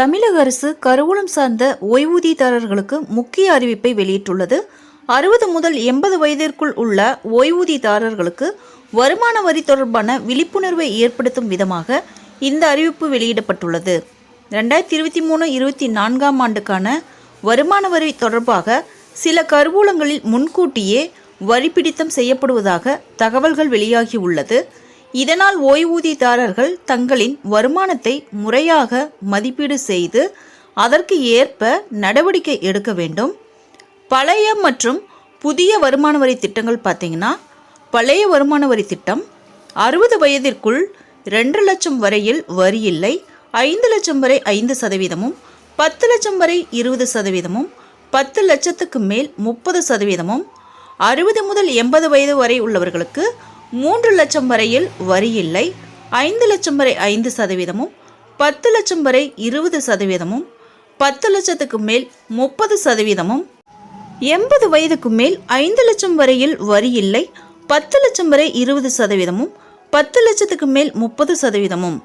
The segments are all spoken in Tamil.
தமிழக அரசு கருவூலம் சார்ந்த ஓய்வூதியதாரர்களுக்கு முக்கிய அறிவிப்பை வெளியிட்டுள்ளது. 60 முதல் 80 வயதிற்குள் உள்ள ஓய்வூதியதாரர்களுக்கு வருமான வரி தொடர்பான விழிப்புணர்வை ஏற்படுத்தும் விதமாக இந்த அறிவிப்பு வெளியிடப்பட்டுள்ளது. 2023-24 ஆண்டுக்கான வருமான வரி தொடர்பாக சில கருவூலங்களில் முன்கூட்டியே வரி பிடித்தம் செய்யப்படுவதாக தகவல்கள் வெளியாகியுள்ளது. இதனால் ஓய்வூதியதாரர்கள் தங்களின் வருமானத்தை முறையாக மதிப்பீடு செய்து அதற்கு ஏற்ப நடவடிக்கை எடுக்க வேண்டும். பழைய மற்றும் புதிய வருமான வரி திட்டங்கள் பார்த்தீங்கன்னா, பழைய வருமான வரி திட்டம் 60 வயதிற்குள் 2 லட்சம் வரையில் வரி இல்லை, 5 லட்சம் வரை 5%, 10 லட்சம் வரை 20%, 10 லட்சத்துக்கு மேல் 30%, 60 முதல் 80 வயது வரை உள்ளவர்களுக்கு 3 லட்சம் வரையில் வரி இல்லை, 5 லட்சம் வரை 5%, 10 லட்சம் வரை 20%, 10 லட்சத்துக்கு மேல் 30%, 80 வயதுக்கு மேல் 5 லட்சம் வரையில் வரி இல்லை, 10 லட்சம் வரை 20%, 10 லட்சத்துக்கு மேல் 30%.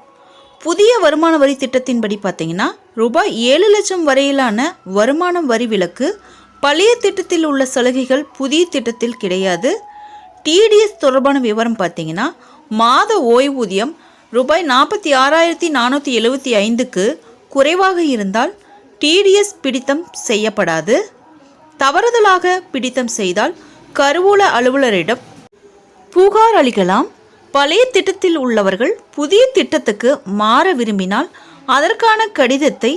புதிய வருமான வரி திட்டத்தின்படி பார்த்தீங்கன்னா, ரூபாய் 7 லட்சம் வரையிலான வருமான வரி விலக்கு பழைய திட்டத்தில் உள்ள சலுகைகள் புதிய திட்டத்தில் கிடையாது. டிடிஎஸ் தொடர்பான விவரம் பார்த்தீங்கன்னா, மாத ஓய்வூதியம் ரூபாய் 46,475க்கு குறைவாக இருந்தால் டிடிஎஸ் பிடித்தம் செய்யப்படாது. தவறுதலாக பிடித்தம் செய்தால் கருவூல அலுவலரிடம் புகார் அளிக்கலாம். பழைய திட்டத்தில் உள்ளவர்கள் புதிய திட்டத்துக்கு மாற விரும்பினால் அதற்கான கடிதத்தை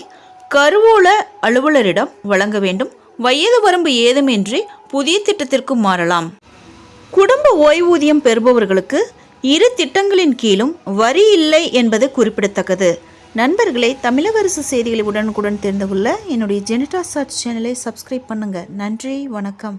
கருவூல அலுவலரிடம் வழங்க வேண்டும். வயது வரம்பு ஏதுமின்றி புதிய திட்டத்திற்கு மாறலாம். குடும்ப ஓய்வூதியம் பெறுபவர்களுக்கு இரு திட்டங்களின் கீழும் வரி இல்லை என்பது குறிப்பிடத்தக்கது. நண்பர்களே, தமிழக அரசு செய்திகளை உடனுக்குடன் தெரிந்து கொள்ள என்னுடைய ஜெனிடா சர்ச் சேனலை சப்ஸ்கிரைப் பண்ணுங்க. நன்றி, வணக்கம்.